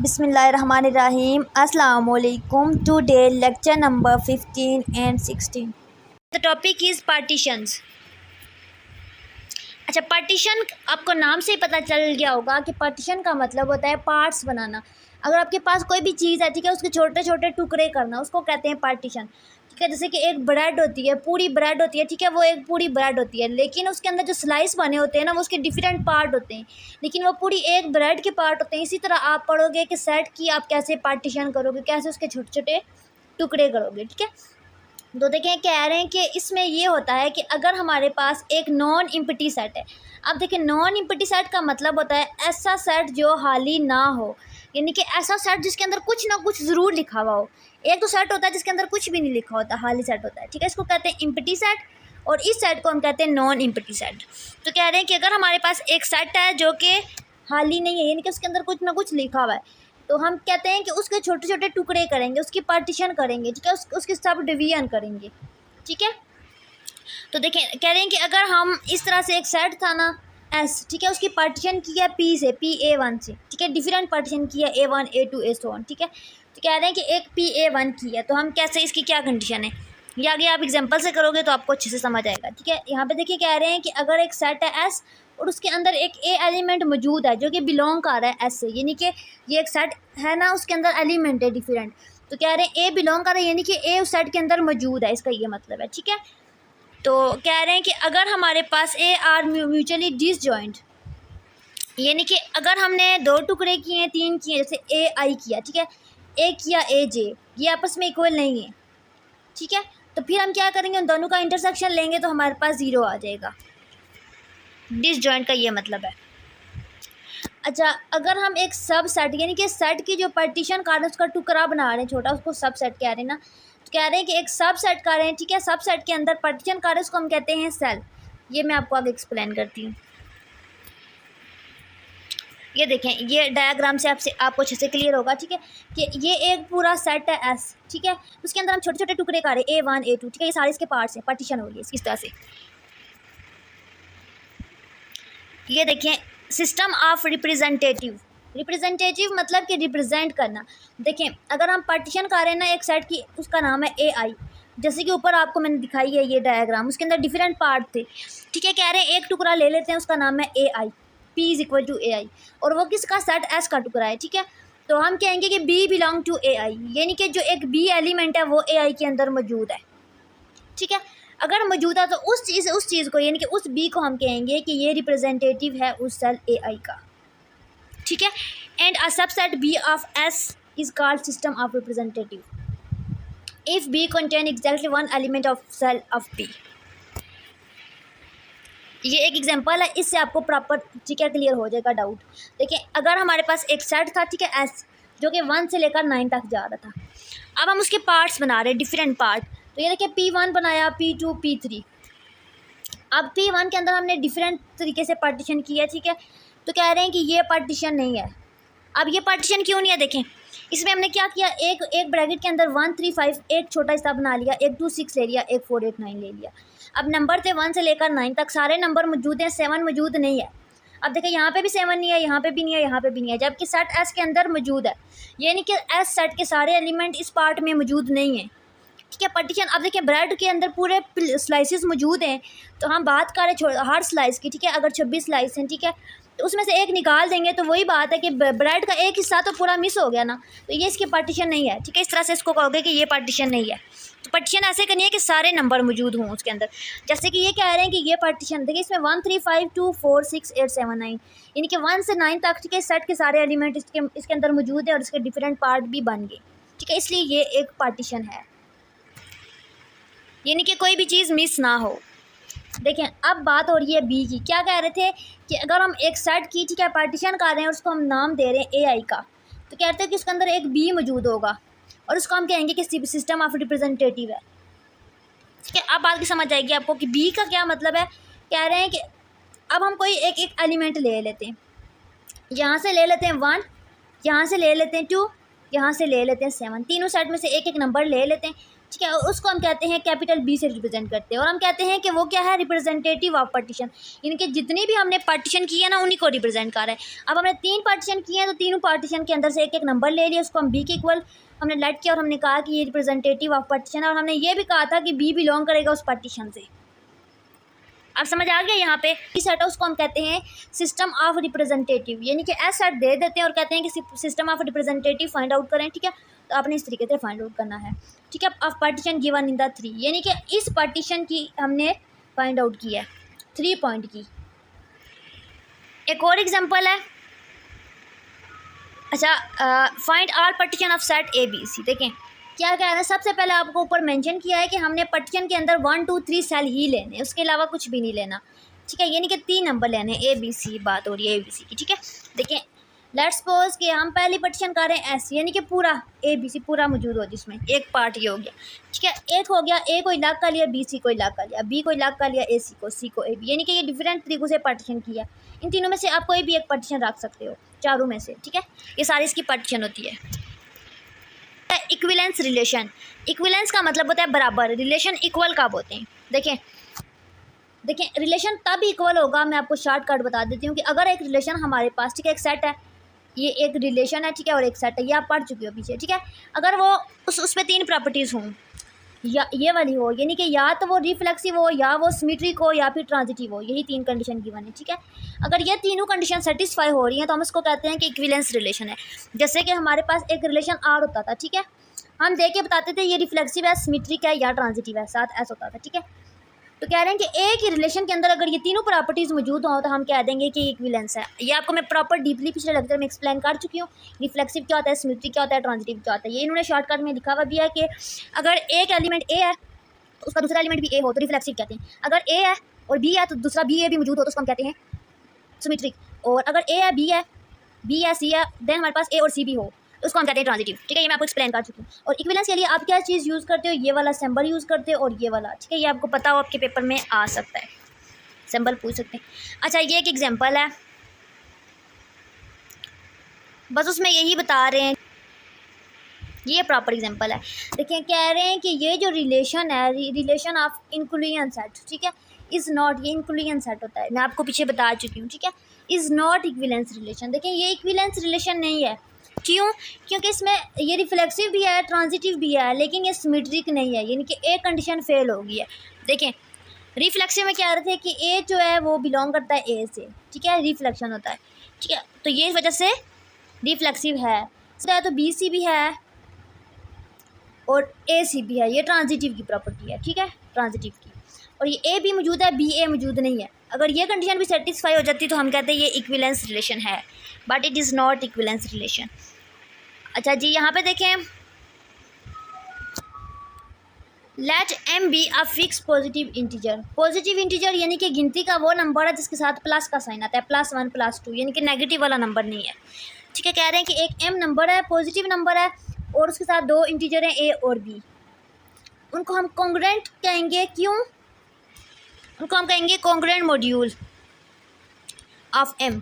बिस्मिल्लाहिर्रहमानिर्रहीम अस्सलामुअलैकुम। Today lecture number 15 and 16। The topic is partitions. अच्छा, पार्टीशन आपको नाम से ही पता चल गया होगा कि पार्टीशन का मतलब होता है पार्ट्स बनाना। अगर आपके पास कोई भी चीज़ है, ठीक है, उसके छोटे छोटे टुकड़े करना, उसको कहते हैं पार्टीशन। ठीक है, जैसे कि एक ब्रेड होती है, पूरी ब्रेड होती है, ठीक है, वो एक पूरी ब्रेड होती है, लेकिन उसके अंदर जो स्लाइस बने होते हैं ना, वो उसके डिफरेंट पार्ट होते हैं, लेकिन वो पूरी एक ब्रेड के पार्ट होते हैं। इसी तरह आप पढ़ोगे कि सेट की आप कैसे पार्टीशन करोगे, कैसे उसके छोटे छोटे टुकड़े करोगे। ठीक है, तो देखें, कह रहे हैं कि इसमें ये होता है कि अगर हमारे पास एक नॉन इम्पटी सेट है। अब देखें, नॉन इम्पटी सेट का मतलब होता है ऐसा सेट जो खाली ना हो, यानी कि ऐसा सेट जिसके अंदर कुछ ना कुछ ज़रूर लिखा हुआ हो। एक तो सेट होता है जिसके अंदर कुछ भी नहीं लिखा होता, खाली सेट होता है। ठीक है, इसको कहते हैं इम्पटी सेट, और इस सेट को हम कहते हैं नॉन इम्पटी सेट। तो कह रहे हैं कि अगर हमारे पास एक सेट है जो कि खाली नहीं है, यानी कि उसके अंदर कुछ ना कुछ लिखा हुआ है, तो हम कहते हैं कि उसके छोटे छोटे टुकड़े करेंगे, उसकी पार्टीशन करेंगे। ठीक है, उसकी सब डिवीजन करेंगे। ठीक है, तो देखें, कह रहे हैं कि अगर हम इस तरह से एक सेट था ना एस, ठीक है, उसकी पार्टीशन किया पी से, PA1 से। ठीक है, डिफरेंट पार्टीशन किया A1 A2 A1। ठीक है, तो कह रहे हैं कि एक PA1 की है, तो हम कैसे, इसकी क्या कंडीशन है, ये आगे आप एग्जांपल से करोगे तो आपको अच्छे से समझ आएगा। ठीक है, यहाँ पे देखिए, कह रहे हैं कि अगर एक सेट है एस और उसके अंदर एक ए एलिमेंट मौजूद है जो कि बिलोंग कर रहा है एस से, यानी कि ये एक सेट है ना, उसके अंदर एलिमेंट है डिफरेंट, तो कह रहे हैं ए बिलोंग कर रहा है, यानी कि ए उस सेट के अंदर मौजूद है, इसका ये मतलब है। ठीक है, तो कह रहे हैं कि अगर हमारे पास ए आर म्यूचुअली डिसजॉइंट, यानी कि अगर हमने दो टुकड़े किए हैं, तीन किए, जैसे ए आई किया, ठीक है, ए किया ए जे, ये आपस में इक्वल नहीं है। ठीक है, तो फिर हम क्या करेंगे, उन दोनों का इंटरसेक्शन लेंगे तो हमारे पास ज़ीरो आ जाएगा। डिसजॉइंट का ये मतलब है। अच्छा, अगर हम एक सब सेट, यानी कि सेट की जो पार्टीशन कर रहे हैं, उसका टुकड़ा बना रहे हैं छोटा, उसको सब सेट कह रहे हैं ना, तो कह रहे हैं कि एक सब सेट कर रहे हैं। ठीक है, सब सेट के अंदर पार्टीशन कर रहे हैं, उसको हम कहते हैं सेल। ये मैं आपको आगे एक्सप्लेन करती हूँ। ये देखें, ये डायग्राम से आपको अच्छे से क्लियर होगा। ठीक है, कि ये एक पूरा सेट है एस। ठीक है, उसके अंदर हम छोटे छोटे टुकड़े कर रहे हैं A1 A2। ठीक है, ये सारे इसके पार्ट्स हैं, पार्टीशन हो रही है इस तरह से। ये देखें, सिस्टम ऑफ रिप्रेजेंटेटिव। रिप्रेजेंटेटिव मतलब कि रिप्रेजेंट करना। देखें, अगर हम पार्टीशन कर रहे हैं ना एक सेट की, उसका नाम है AI। जैसे कि ऊपर आपको मैंने दिखाई है ये डायग्राम, उसके अंदर डिफरेंट पार्ट थे। ठीक है, कह रहे हैं एक टुकड़ा ले लेते हैं, उसका नाम है AI, P=AI, और वो किसका सेट S का टुकड़ा है। ठीक है, तो हम कहेंगे कि B बिलोंग टू AI, यानी कि जो एक B एलिमेंट है वो AI के अंदर मौजूद है। ठीक है, अगर मौजूद है तो उस चीज़ को, यानी कि उस बी को हम कहेंगे कि ये रिप्रेजेंटेटिव है उस सेल AI का। ठीक है, and a subset B of S is called system of representative if B contain exactly one element of cell of B। ये एक एग्जांपल है, इससे आपको प्रॉपर, ठीक है, क्लियर हो जाएगा डाउट। देखिए, अगर हमारे पास एक सेट था, ठीक है, S, जो कि 1 से लेकर 9 तक जा रहा था। अब हम उसके पार्ट्स बना रहे हैं, डिफरेंट पार्ट। तो ये देखिए, P1 बनाया, P2 P3। अब P1 के अंदर हमने डिफरेंट तरीके से पार्टीशन किया। ठीक है, तो कह रहे हैं कि ये पार्टीशन नहीं है। अब ये पार्टीशन क्यों नहीं है, देखें, इसमें हमने क्या किया, एक ब्रैकेट के अंदर 1 3 5 एक छोटा हिस्सा बना लिया, एक 2 6 ले लिया, एक 4 8 9 ले लिया। अब नंबर थे 1 से लेकर 9 तक, सारे नंबर मौजूद हैं, 7 मौजूद नहीं है। अब देखिए, यहाँ पे भी 7 नहीं है, यहाँ पे भी नहीं है, यहाँ पे भी नहीं है, जबकि सेट एस के अंदर मौजूद है, यानी कि एस सेट के सारे एलिमेंट इस पार्ट में मौजूद नहीं है। ठीक है, पार्टीशन। अब देखिए, ब्रेड के अंदर पूरे स्लाइसेस मौजूद हैं, तो हम बात करें हर स्लाइस की। ठीक है, अगर 26 स्लाइस हैं, ठीक है, तो उसमें से एक निकाल देंगे तो वही बात है कि ब्रेड का एक हिस्सा तो पूरा मिस हो गया ना, तो ये इसकी पार्टीशन नहीं है। ठीक है, इस तरह से इसको कहोगे कि ये पार्टीशन नहीं है। तो पार्टीशन ऐसे करनी है कि सारे नंबर मौजूद हों उसके अंदर। जैसे कि ये कह रहे हैं कि ये पार्टीशन, देखिए, इसमें 1 3 5 2 4 6 8 7 9, यानी कि 1 से 9 तक, ठीक है, सेट के सारे एलिमेंट इसके अंदर मौजूद है और इसके डिफरेंट पार्ट भी बन गए। ठीक है, इसलिए ये एक पार्टीशन है, यानी कि कोई भी चीज़ मिस ना हो। देखें, अब बात हो रही है बी की। क्या कह रहे थे कि अगर हम एक सेट की, ठीक है, पार्टीशन कर रहे हैं और उसको हम नाम दे रहे हैं AI का, तो कहते हैं कि उसके अंदर एक बी मौजूद होगा और उसको हम कहेंगे कि सिस्टम ऑफ रिप्रेजेंटेटिव है। ठीक है, अब बात की समझ आएगी आपको कि बी का क्या मतलब है। कह रहे हैं कि अब हम कोई एक एलिमेंट ले लेते हैं, यहाँ से ले लेते हैं 1, यहाँ से ले लेते हैं 2, यहाँ से ले लेते हैं 7, तीनों सेट में से एक एक नंबर ले लेते हैं। ठीक है, उसको हम कहते हैं कैपिटल बी से रिप्रेजेंट करते हैं, और हम कहते हैं कि वो क्या है, रिप्रेजेंटेटिव ऑफ पार्टीशन, इनके जितनी भी हमने पार्टीशन की है ना उन्हीं को रिप्रेजेंट कर रहा है। अब हमने 3 पार्टीशन किए हैं, तो तीनों पार्टीशन के अंदर से एक एक नंबर ले लिया, उसको हम बी के इक्वल हमने लेट किया, और हमने कहा कि ये रिप्रेजेंटेटिव ऑफ पार्टीशन है, और हमने ये भी कहा था कि बी बिलोंग करेगा उस पार्टीशन से। अब समझ आ गया यहाँ पे सेट है, उसको हम कहते हैं सिस्टम ऑफ रिप्रेजेंटेटिव, यानी कि एस सेट दे देते हैं और कहते हैं कि system of representative find out करें। ठीक है, तो आपने इस तरीके से फाइंड आउट करना है। ठीक है, of partition given in the 3, यानी कि इस पार्टीशन की हमने फाइंड आउट की है 3 पॉइंट की। एक और एग्जांपल है, अच्छा, find all partition of set A B C. देखें क्या कह रहा है, सबसे पहले आपको ऊपर मेंशन किया है कि हमने पार्टीशन के अंदर 1 2 3 सेल ही लेने, उसके अलावा कुछ भी नहीं लेना। ठीक है, यानी कि 3 नंबर लेने, ए बी सी बात हो रही है ए बी सी की। ठीक है, देखें लेट्स सपोज कि हम पहली पार्टीशन कर रहे हैं एस, यानी कि पूरा ए बी सी पूरा मौजूद हो जिसमें एक पार्ट ये हो गया। ठीक है, एक हो गया, ए को इलाक कर लिया, बी सी को इलाक कर लिया, बी को इलाक कर लिया, ए सी को, सी को ए बी, यानी कि ये डिफरेंट तरीक़ों से पार्टीशन किया। इन तीनों में से आप कोई भी एक पार्टीशन रख सकते हो, चारों में से। ठीक है, ये सारी इसकी पार्टीशन होती है। इक्विलेंस रिलेशन, इक्विलेंस का मतलब होता है बराबर, रिलेशन इक्वल कब होते हैं। देखें रिलेशन तब इक्वल होगा, मैं आपको शॉर्टकट बता देती हूँ कि अगर एक रिलेशन हमारे पास, ठीक है, एक सेट है, ये एक रिलेशन है, ठीक है, और एक सेट है, ये आप पढ़ चुके हो पीछे। ठीक है, अगर वो उसमें 3 प्रॉपर्टीज़ हों, या ये वाली हो, यानी कि या तो वो रिफ्लेक्सिव हो, या वो सिमेट्रिक हो, या फिर ट्रांजिटिव हो, यही 3 कंडीशन गिवन है। ठीक है, अगर ये तीनों कंडीशन सेटिस्फाई हो रही हैं तो हम इसको कहते हैं कि इक्विलेंस रिलेशन है। जैसे कि हमारे पास एक रिलेशन आर होता था, ठीक है, हम देख के बताते थे ये रिफ्लेक्सिव है, सिमेट्रिक है या ट्रांजिटिव है, साथ एस होता था। ठीक है, तो कह रहे हैं कि एक ही रिलेशन के अंदर अगर ये तीनों प्रॉपर्टीज़ मौजूद हों तो हम कह देंगे कि इक्विलेंस है। ये आपको मैं प्रॉपर डीपली पिछले लेक्चर में एक्सप्लेन कर चुकी हूँ, रिफ्लेक्सिव क्या होता है, सिमेट्रिक क्या होता है, ट्रांजिटिव क्या होता है। ये इन्होंने शॉर्टकट में लिखा हुआ भी है कि अगर एक एलिमेंट ए है उसका दूसरा एलिमेंट भी ए हो तो रिफ्लेक्सिव कहते हैं, अगर ए है और बी है तो दूसरा बी ए भी मौजूद हो तो उसको हम कहते हैं सिमेट्रिक, और अगर ए है, बी है, सी है, देन हमारे पास ए और सी भी हो तो उसको हम कहते हैं ट्रांजिटिव। ठीक है, ये मैं आपको एक्सप्लेन कर चुकी हूँ। और इक्विलेंस के लिए आप क्या चीज़ यूज़ करते हो, ये वाला सिंबल यूज़ करते हो और ये वाला। ठीक है, ये आपको पता हो, आपके पेपर में आ सकता है, सिंबल पूछ सकते हैं। अच्छा, ये एक एग्जांपल है, बस उसमें यही बता रहे हैं, ये प्रॉपर एग्जांपल है। देखिए कह रहे हैं कि ये जो रिलेशन है, रिलेशन ऑफ इंक्लूजन सेट, ठीक है, इज़ नॉट, ये इंक्लूजन सेट होता है, मैं आपको पीछे बता चुकी हूँ। ठीक है, इज़ नॉट इक्विलेंस रिलेशन। देखिए ये इक्विलेंस रिलेशन नहीं है, क्यों? क्योंकि इसमें ये रिफ्लेक्सिव भी है, ट्रांजिटिव भी है, लेकिन ये सिमेट्रिक नहीं है, यानी कि एक कंडीशन फेल हो गई है। देखें रिफ्लेक्सिव में क्या रहे थे कि ए जो है वो बिलोंग करता है ए से, ठीक है, रिफ्लेक्शन होता है। ठीक है, तो ये इस वजह से रिफ्लेक्सिव है, तो बी सी भी है और ए सी भी है, ये ट्रांजिटिव की प्रॉपर्टी है। ठीक है, ट्रांजिटिव की, और ये ए भी मौजूद है, बी ए मौजूद नहीं है। अगर ये कंडीशन भी सेटिस्फाई हो जाती तो हम कहते हैं ये इक्विलेंस रिलेशन है, but it is not equivalence relation. अच्छा जी, यहाँ पे देखें, let m be a fix positive integer. Positive integer यानी कि गिनती का वो नंबर है जिसके साथ प्लस का साइन आता है, +1 +2, यानी कि नेगेटिव वाला नंबर नहीं है। ठीक है, कह रहे हैं कि एक एम नंबर है, पॉजिटिव नंबर है, और उसके साथ 2 इंटीजर हैं ए और बी, उनको हम कॉन्ग्रुएंट कहेंगे। क्यों? उनको हम कहेंगे कॉन्ग्रुएंट मॉड्यूल ऑफ एम।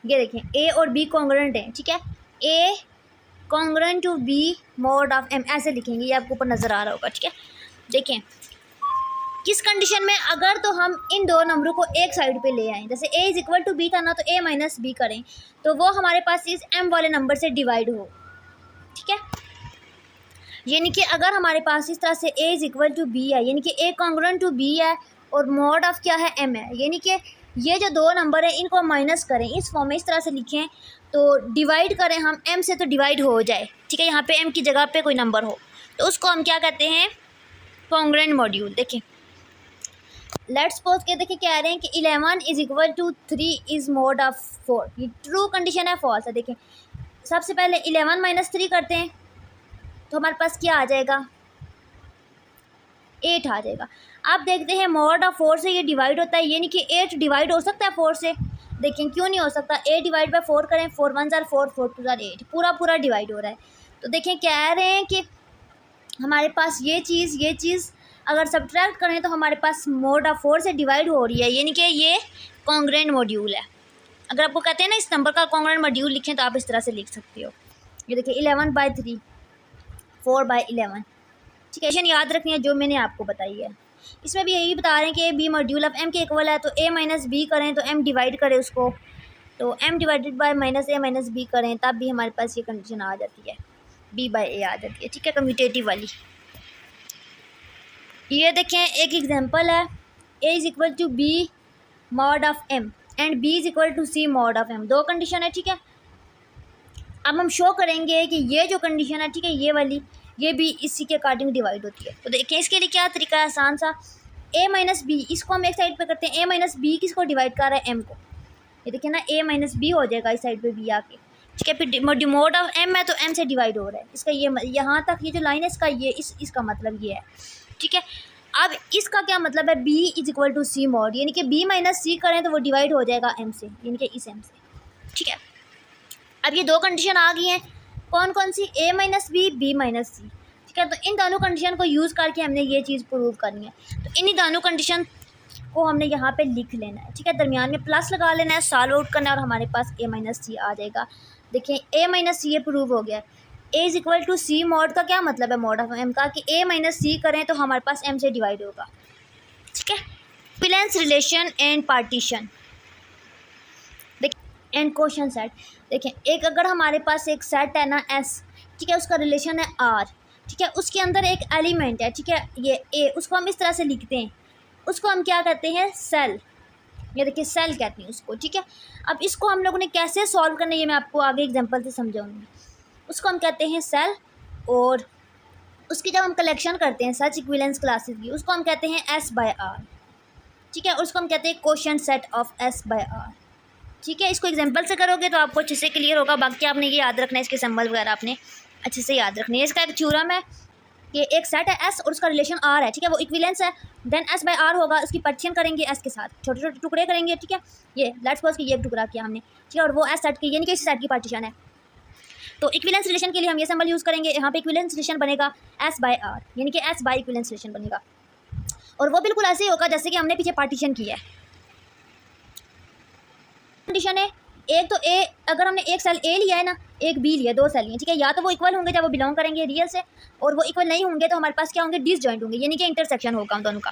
ये देखें ए और बी कॉन्ग्रुएंट हैं। ठीक है, a congruent to b mod of m, ऐसे लिखेंगे, ये आपको ऊपर नज़र आ रहा होगा। ठीक है, देखें किस कंडीशन में, अगर तो हम इन 2 नंबरों को एक साइड पे ले आएँ, जैसे a = to b था ना, तो a - b करें तो वो हमारे पास इस m वाले नंबर से डिवाइड हो। ठीक है, यानी कि अगर हमारे पास इस तरह से a = to b है, यानी कि a कॉन्ग्रुएंट टू b है और मॉड ऑफ क्या है, m है, यानी कि ये जो 2 नंबर है इनको माइनस करें, इस फॉर्म में इस तरह से लिखें, तो डिवाइड करें हम m से, तो डिवाइड हो जाए। ठीक है, यहाँ पे m की जगह पे कोई नंबर हो तो उसको हम क्या कहते हैं, कॉन्ग्रुएंट मॉड्यूल। देखें लेट्स सपोज के, देखिए कह रहे हैं कि 11 = 3 इज़ मॉड ऑफ 4, ये ट्रू कंडीशन है, फॉल्स है। देखें सबसे पहले 11 - 3 करते हैं तो हमारे पास क्या आ जाएगा, 8 आ जाएगा। आप देखते हैं मॉड ऑफ 4 से ये डिवाइड होता है, यानी कि 8 डिवाइड हो सकता है 4 से। देखें क्यों नहीं हो सकता, 8 / 4 करें, 4 × 1 = 4, 4 × 2 = 8, पूरा डिवाइड हो रहा है। तो देखें कह रहे हैं कि हमारे पास ये चीज़ अगर सब्ट्रैक्ट करें तो हमारे पास मॉड ऑफ 4 से डिवाइड हो रही है, यानी कि ये कॉन्ग्रुएंट मॉड्यूल है। अगर आपको कहते हैं ना इस नंबर का कॉन्ग्रुएंट मॉड्यूल लिखें तो आप इस तरह से लिख सकते हो। ये देखिए 11/3, 4/11, ठीक है, याद रखनी है जो मैंने आपको बताई है। इसमें भी यही बता रहे हैं कि बी मॉड्यूल ऑफ एम के इक्वल है, तो ए माइनस बी करें तो एम डिवाइड करें उसको, तो m divided by minus a minus b करें, तब भी हमारे पास ये कंडीशन आ जाती है, बी बाय ए आ जाती है। ठीक है, कम्यूटेटिव वाली। ये देखें एक एग्जांपल है, a is equal to b mod of m and b is equal to c mod of m, दो कंडीशन है। ठीक है, अब हम शो करेंगे कि ये जो कंडीशन है, ठीक है, ये वाली, ये भी इसी के अकॉर्डिंग डिवाइड होती है। तो देखिए इसके लिए क्या तरीका है, आसान सा, ए माइनस बी, इसको हम एक साइड पे करते हैं, ए माइनस बी किसको डिवाइड कर रहा है, एम को, ये देखिए ना, ए माइनस बी हो जाएगा इस साइड पे बी आके। ठीक है, फिर मोड ऑफ एम है तो एम से डिवाइड हो रहा है, इसका ये यहाँ तक ये जो लाइन है इसका ये इसका मतलब ये है। ठीक है, अब इसका क्या मतलब है, b is equal to c mod, यानी कि बी माइनस सी करें तो वो डिवाइड हो जाएगा एम से, यानी कि इस एम से। ठीक है, अब ये दो कंडीशन आ गई हैं, कौन कौन सी, ए माइनस बी, बी माइनस सी। ठीक है, तो इन दोनों कंडीशन को यूज़ करके हमने ये चीज़ प्रूव करनी है, तो इन्हीं दोनों कंडीशन को हमने यहाँ पे लिख लेना है। ठीक है, दरमियान में प्लस लगा लेना है, सॉल्व आउट करना है और हमारे पास ए माइनस सी आ जाएगा। देखिए ए माइनस सी ये प्रूव हो गया। A is equal to c mod का क्या मतलब है, मॉड ऑफ एम का, कि ए माइनस सी करें तो हमारे पास एम से डिवाइड होगा। ठीक है, equivalence relation and partition and question set. देखें एक अगर हमारे पास एक सेट है ना एस, ठीक है, उसका रिलेशन है आर, ठीक है, उसके अंदर एक एलिमेंट है, ठीक है, ये ए, उसको हम इस तरह से लिखते हैं, उसको हम क्या कहते हैं, सेल, ये देखिए सेल कहते हैं उसको। ठीक है, अब इसको हम लोगों ने कैसे सॉल्व करना है ये मैं आपको आगे एग्जांपल से समझाऊंगी। उसको हम कहते हैं सेल, और उसकी जब हम कलेक्शन करते हैं सच इक्विवेलेंस क्लासेस की, उसको हम कहते हैं एस बाय आर। ठीक है, उसको हम कहते हैं quotient set of S by R. ठीक है, इसको एग्जांपल से करोगे तो आपको अच्छे से क्लियर होगा, बाकी आपने ये याद रखना है, इसके सिंबल वगैरह आपने अच्छे से याद रखने है। इसका एक थ्योरम है कि एक सेट है एस और उसका रिलेशन आर है, ठीक है, वो इक्विवेलेंस है, देन एस बाय आर होगा, उसकी पार्टीशन करेंगे एस के साथ, छोटे छोटे टुकड़े करेंगे। ठीक है, ये लेट्स सपोज कि ये एक टुकड़ा किया हमने, ठीक है, और वो एस सेट की यानी कि इस सेट की पार्टीशन है, तो इक्विवेलेंस रिलेशन के लिए हम ये सिंबल यूज़ करेंगे। यहाँ पे इक्विवेलेंस रिलेशन बनेगा एस बाय आर, यानी कि एस बाय इक्विवेलेंस रिलेशन बनेगा, और वो बिल्कुल ऐसे ही होगा जैसे कि हमने पीछे पार्टीशन किया है। कंडीशन है एक, तो ए अगर हमने एक सेल ए लिया है ना, एक बी लिया, दो सेल लिए, ठीक है, या तो वो इक्वल होंगे जब वो बिलोंग करेंगे रियल से, और वो इक्वल नहीं होंगे तो हमारे पास क्या होंगे, डिसजॉइंट होंगे, यानी कि इंटरसेक्शन होगा उन दोनों का।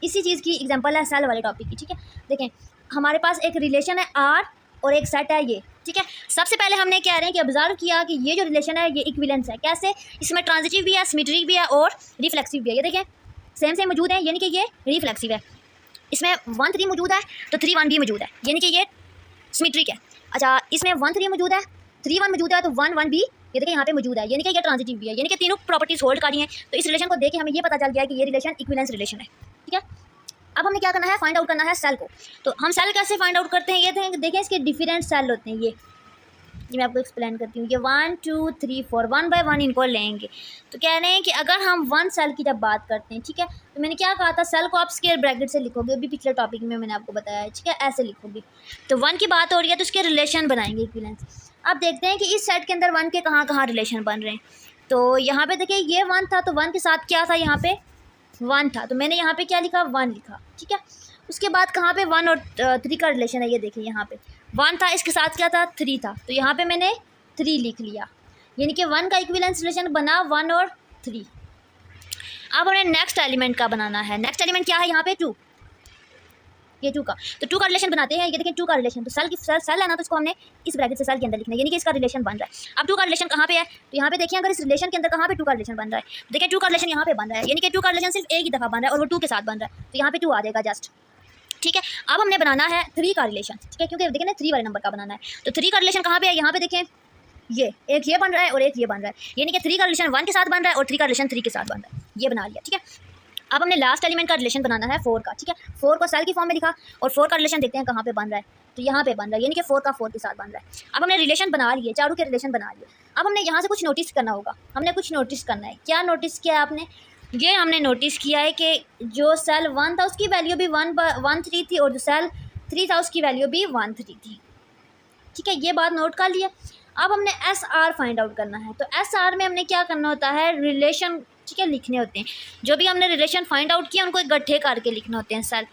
इसी चीज़ की एग्जांपल है सेल वाले टॉपिक की। ठीक है, देखें हमारे पास एक रिलेशन है आर और एक सेट है ये। ठीक है, सबसे पहले हमने कह रहे हैं कि ऑब्जर्व किया कि ये जो रिलेशन है ये इक्विवेलेंस है, कैसे, इसमें ट्रांजिटिव भी है, सिमेट्रिक भी है और रिफ्लेक्सिव भी है। ये देखें सेम सेम मौजूद है, यानी कि ये रिफ्लेक्सिव है, इसमें 1 3 मौजूद है तो 3 1 भी मौजूद है, यानी कि ये सिमेट्रिक है। अच्छा, इसमें 1 3 मौजूद है, 3 1 मौजूद है तो 1 1 भी ये देखिए यहाँ पे मौजूद है, यानी कि ये ट्रांजिटिव भी है, यानी कि तीनों प्रॉपर्टीज होल्ड कर रही हैं। तो इस रिलेशन को देख के हमें ये पता चल गया है कि ये रिलेशन इक्विवेलेंस रिलेशन है। ठीक है, अब हमने क्या करना है, फाइंड आउट करना है सेल को। तो हम सेल कैसे फाइंड आउट करते हैं, ये देखें इसके डिफरेंट सेल होते हैं, ये मैं आपको एक्सप्लेन करती हूँ। ये 1 2 3 4 1 बाय 1 इनको लेंगे। तो कह रहे हैं कि अगर हम 1 सेल की जब बात करते हैं, ठीक है, तो मैंने क्या कहा था, सेल को आप स्क्वायर ब्रैकेट से लिखोगे, अभी पिछले टॉपिक में मैंने आपको बताया है। ठीक है, ऐसे लिखोगे। तो 1 की बात हो रही है तो उसके रिलेशन बनाएंगे इक्विवेलेंस। अब देखते हैं कि इस सेट के अंदर 1 के कहाँ कहाँ रिलेशन बन रहे हैं। तो यहाँ पे देखिए ये 1 था, तो 1 के साथ क्या था, यहाँ पे 1 था, तो मैंने यहाँ पे क्या लिखा, 1 लिखा। ठीक है, उसके बाद कहाँ पे 1 और 3 का रिलेशन है, ये देखिए यहाँ पे 1 था, इसके साथ क्या था, 3 था, तो यहाँ पे मैंने 3 लिख लिया, यानी कि 1 का इक्विवेलेंस रिलेशन बना 1 और 3। अब हमें नेक्स्ट एलिमेंट का बनाना है। नेक्स्ट एलिमेंट क्या है यहाँ पे, 2, ये 2 का, तो 2 का रिलेशन बनाते हैं। ये देखिए 2 का रिलेशन, तो सेल है ना, तो इसको हमने इस ब्रैकेट से सेल के अंदर लिखना है, यानी कि इसका रिलेशन बन रहा है। अब 2 का रिलेशन कहाँ पे है, तो यहाँ पे देखिए अगर इस रिलेशन के अंदर कहाँ पे 2 का रिलेशन बन रहा है, देखिए 2 का रिलेशन यहाँ पे बन रहा है, यानी कि 2 का रिलेशन सिर्फ एक ही दफ़ा बन रहा है और वो 2 के साथ बन रहा है, तो यहाँ पे 2 आ जाएगा जस्ट। ठीक है, अब हमने बनाना है 3 का रिलेशन। ठीक है, क्योंकि देखिए ना 3 वाले नंबर का बनाना है, तो 3 का रिलेशन कहाँ पे है, यहाँ पे देखें ये एक ये बन रहा है और एक ये बन रहा है, यानी कि 3 का रिलेशन 1 के साथ बन रहा है और 3 का रिलेशन 3 के साथ बन रहा है, ये बना लिया। ठीक है, अब हमने लास्ट एलिमेंट का रिलेशन बनाना है 4 का। ठीक है, 4 को सेल की फॉर्म में लिखा और 4 का रिलेशन देखते हैं कहाँ पे बन रहा है, तो यहाँ पे बन रहा है, यानी कि 4 का 4 के साथ बन रहा है। अब हमने रिलेशन बना लिए, चारों के रिलेशन बना लिए। अब हमने यहाँ से कुछ नोटिस करना होगा, हमने कुछ नोटिस करना है। क्या नोटिस किया है आपने, ये हमने नोटिस किया है कि जो सेल 1 था उसकी वैल्यू भी 1 3 थी और जो सेल 3 था उसकी वैल्यू भी 1 3 थी। ठीक है, ये बात नोट कर लिया। अब हमने एस आर फाइंड आउट करना है, तो एस आर में हमने क्या करना होता है, रिलेशन, ठीक है, लिखने होते हैं। जो भी हमने रिलेशन फाइंड आउट किया उनको इकट्ठे करके लिखने होते हैं सेल।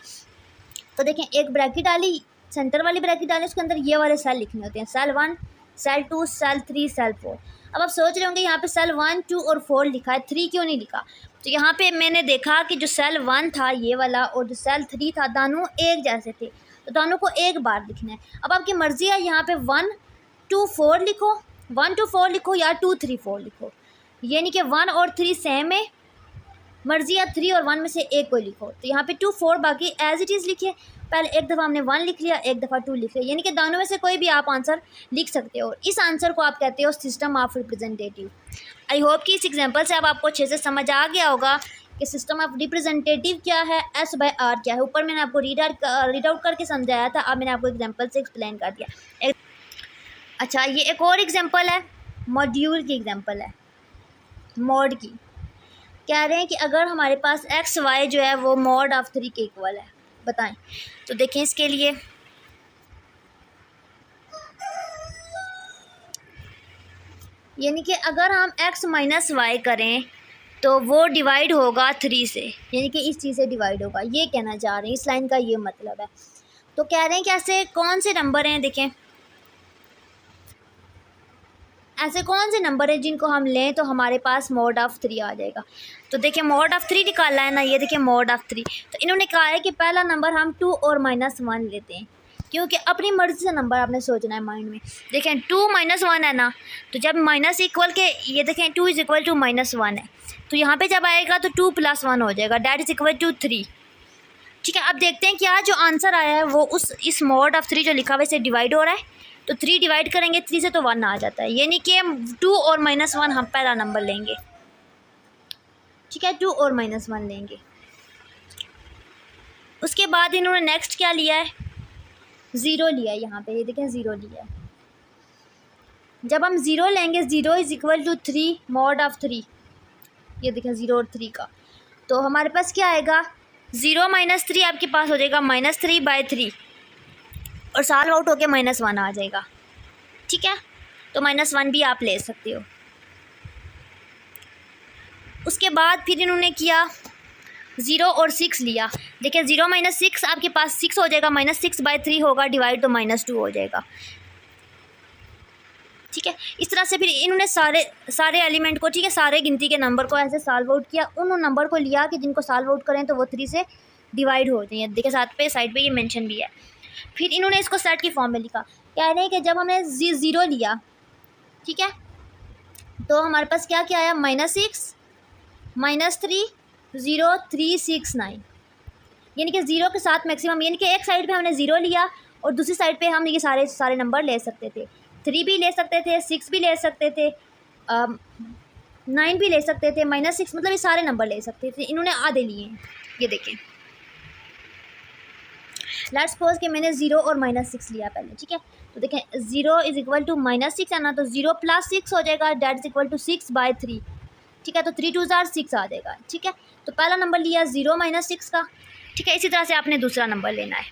तो देखें एक ब्रैकेट डाली, सेंटर वाली ब्रैकेट डाली, उसके अंदर ये वाले सेल लिखने होते हैं, सेल 1 सेल 2, सेल 3, सेल 4। अब आप सोच रहे होंगे यहाँ पे सेल 1, 2 और 4 लिखा है, 3 क्यों नहीं लिखा? तो यहाँ पे मैंने देखा कि जो सेल 1 था ये वाला और जो सेल 3 था, दोनों एक जैसे थे, तो दोनों को एक बार लिखना है। अब आपकी मर्ज़ी है, यहाँ पे 1, 2, 4 लिखो, 1, 2, 4 लिखो या 2, 3, 4 लिखो, यानी कि 1 और 3 सेम है, मर्ज़ी है 3 और 1 में से एक को लिखो। तो यहाँ पे 2, 4 बाकी एज इट इज़ लिखिए। पहले एक दफ़ा हमने 1 लिख लिया, एक दफ़ा 2 लिख लिया, यानी कि दोनों में से कोई भी आप आंसर लिख सकते हो। इस आंसर को आप कहते हो system of representative. I hope कि इस एग्जांपल से अब आपको अच्छे से समझ आ गया होगा कि सिस्टम ऑफ रिप्रेजेंटेटिव क्या है, S/R क्या है। ऊपर मैंने आपको रीड आउट करके समझाया था, अब मैंने आपको एग्जाम्पल से एक्सप्लेन कर दिया। अच्छा, ये एक और एग्जाम्पल है, मॉड्यूल की एग्जाम्पल है, मॉड की। कह रहे हैं कि अगर हमारे पास एक्स वाई जो है वो मॉड ऑफ 3 के इक्वल है, बताएं। तो देखें इसके लिए यानी कि अगर हम x माइनस वाई करें तो वो डिवाइड होगा 3 से, यानी कि इस चीज़ से डिवाइड होगा, ये कहना चाह रहे हैं, इस लाइन का ये मतलब है। तो कह रहे हैं कि ऐसे कौन से नंबर हैं, देखें ऐसे कौन से नंबर हैं जिनको हम लें तो हमारे पास मॉड ऑफ 3 आ जाएगा। तो देखिए मॉड ऑफ 3 निकालना है ना, ये देखिए मॉड ऑफ 3। तो इन्होंने कहा है कि पहला नंबर हम 2 और -1 लेते हैं, क्योंकि अपनी मर्ज़ी से नंबर आपने सोचना है माइंड में। देखें 2 - 1 है ना, तो जब माइनस इक्वल के ये देखें 2 = -1 है, तो यहाँ पे जब आएगा तो 2 + 1 हो जाएगा, डेट इज़ इक्वल टू 3। ठीक है, अब देखते हैं क्या जो आंसर आया है वो इस मॉड ऑफ 3 जो लिखा हुआ है इससे डिवाइड हो रहा है। तो 3 डिवाइड करेंगे 3 से तो 1 आ जाता है, यानी कि 2 और -1 हम पहला नंबर लेंगे। ठीक है, 2 और -1 लेंगे। उसके बाद इन्होंने नेक्स्ट क्या लिया है, 0 लिया है। यहाँ पे ये देखें 0 लिया है। जब हम 0 लेंगे 0 = 3 मॉड ऑफ 3, ये देखें 0 और 3 का, तो हमारे पास क्या आएगा, 0 - 3 आपके पास हो जाएगा -3/3 और साल आउट होके -1 आ जाएगा। ठीक है, तो -1 भी आप ले सकते हो। उसके बाद फिर इन्होंने किया 0 और 6 लिया। देखिए 0 - 6 आपके पास 6 हो जाएगा, -6/3 होगा, डिवाइड तो -2 हो जाएगा। ठीक है, इस तरह से फिर इन्होंने सारे एलिमेंट को, ठीक है, सारे गिनती के नंबर को ऐसे सॉल्व आउट किया। उन नंबर को लिया कि जिनको सॉल्व आउट करें तो वो 3 से डिवाइड हो जाए। देखिए साइड पे ये मेंशन भी है। फिर इन्होंने इसको सेट की फॉर्म में लिखा। कह रहे हैं कि जब हमने 0 लिया, ठीक है, तो हमारे पास क्या क्या आया, -6 -3 0 3 6 9, यानी कि 0 के साथ मैक्सिमम, यानी कि एक साइड पे हमने 0 लिया और दूसरी साइड पे हम ये सारे नंबर ले सकते थे। 3 भी ले सकते थे, 6 भी ले सकते थे, 9 भी ले सकते थे, -6, मतलब ये सारे नंबर ले सकते थे। इन्होंने आधे लिए हैं, ये देखें। लेट्स सपोज कि मैंने 0 और -6 लिया पहले, ठीक है, तो देखें 0 = -6 है ना, तो 0 + 6 हो जाएगा, डेट इज इक्वल टू 6/3। ठीक है, तो 3 2 = 6 आ जाएगा। ठीक है, तो पहला नंबर लिया 0 - 6 का। ठीक है, इसी तरह से आपने दूसरा नंबर लेना है।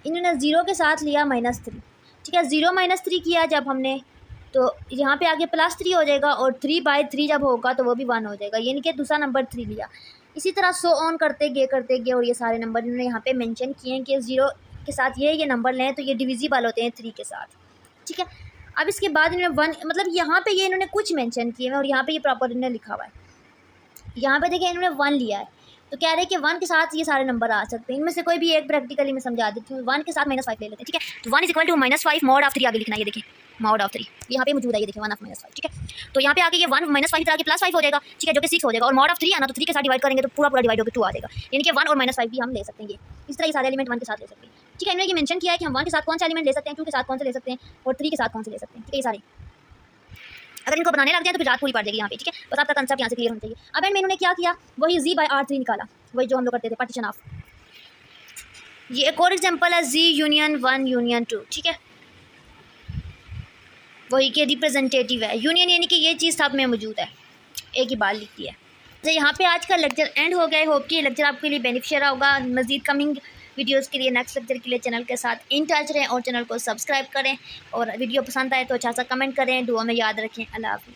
इन्होंने 0 के साथ लिया -3। ठीक है, 0 - 3 किया जब हमने, तो यहाँ पे आगे +3 हो जाएगा और 3/3 जब होगा तो वो भी 1 हो जाएगा, यानी कि दूसरा नंबर 3 लिया। इसी तरह सो ऑन करते गए और ये सारे नंबर इन्होंने यहाँ पे मेंशन किए हैं कि 0 के साथ ये नंबर लें तो ये डिविजिबल होते हैं 3 के साथ। ठीक है, अब इसके बाद इन्होंने 1, मतलब यहाँ पे ये इन्होंने कुछ मेंशन किए हैं और यहाँ पे ये प्रॉपर इन्होंने लिखा हुआ है। यहाँ पे देखिए इन्होंने 1 लिया है, तो कह रहे हैं कि 1 के साथ ये सारे नंबर आ सकते हैं। इनमें से कोई भी एक प्रैक्टिकली मैं समझा देती हूँ। 1 के साथ -5 ले लेते हैं। ठीक है, तो 1 = -5 मॉड ऑफ 3 आगे लिखना है, ये देखिए मॉड ऑफ 3 यहाँ पे मौजूद है, ये देखिए 1 of -5। ठीक है, तो यहाँ पे आगे ये 1 - 5 आगे +5 हो जाएगा। ठीक है, जो कि 6 हो जाएगा, और मॉड ऑफ 3 है ना, तो 3 के साथ डिवाइड करेंगे तो पूरा डिवाइड होकर 2 आ जाएगा, यानी कि 1 और -5 भी हम ले सकते हैं। ये इस तरह ये सारे एलिमेंट 1 के साथ ले सकते हैं। ठीक है, इन्होंने ये मेंशन किया है कि हम 1 के साथ कौन सा एलिमेंट ले सकते हैं, 2 के साथ कौन से ले सकते हैं और 3 के साथ कौन से ले सकते हैं। ठीक है, ये सारे अगर इनको बनाने लग जाए तो फिर रात पूरी पड़ जाएगी यहाँ पे। ठीक है, बस आपका कंसेप्ट यहाँ से क्लियर होना चाहिए। अब एंड में इन्होंने क्या किया, वही Z/R3 निकाला, वही जो हम लोग करते थे, पार्टीशन ऑफ। ये एक और एग्जांपल है Z(1 ) 2। ठीक है, वही के रिप्रेजेंटेटिव है। यूनियन यानी कि ये चीज़ सब में मौजूद है, एक ही बात लिखती है। तो यहाँ पे आज का लेक्चर एंड हो गया। होप कि ये लेक्चर आपके लिए बेनिफिशियल होगा। मज़ीद कमिंग वीडियोस के लिए, नेक्स्ट लेक्चर के लिए चैनल के साथ इन टच रहें और चैनल को सब्सक्राइब करें, और वीडियो पसंद आए तो अच्छा सा कमेंट करें, दुआ में याद रखें। अल्लाह हाफ़िज़।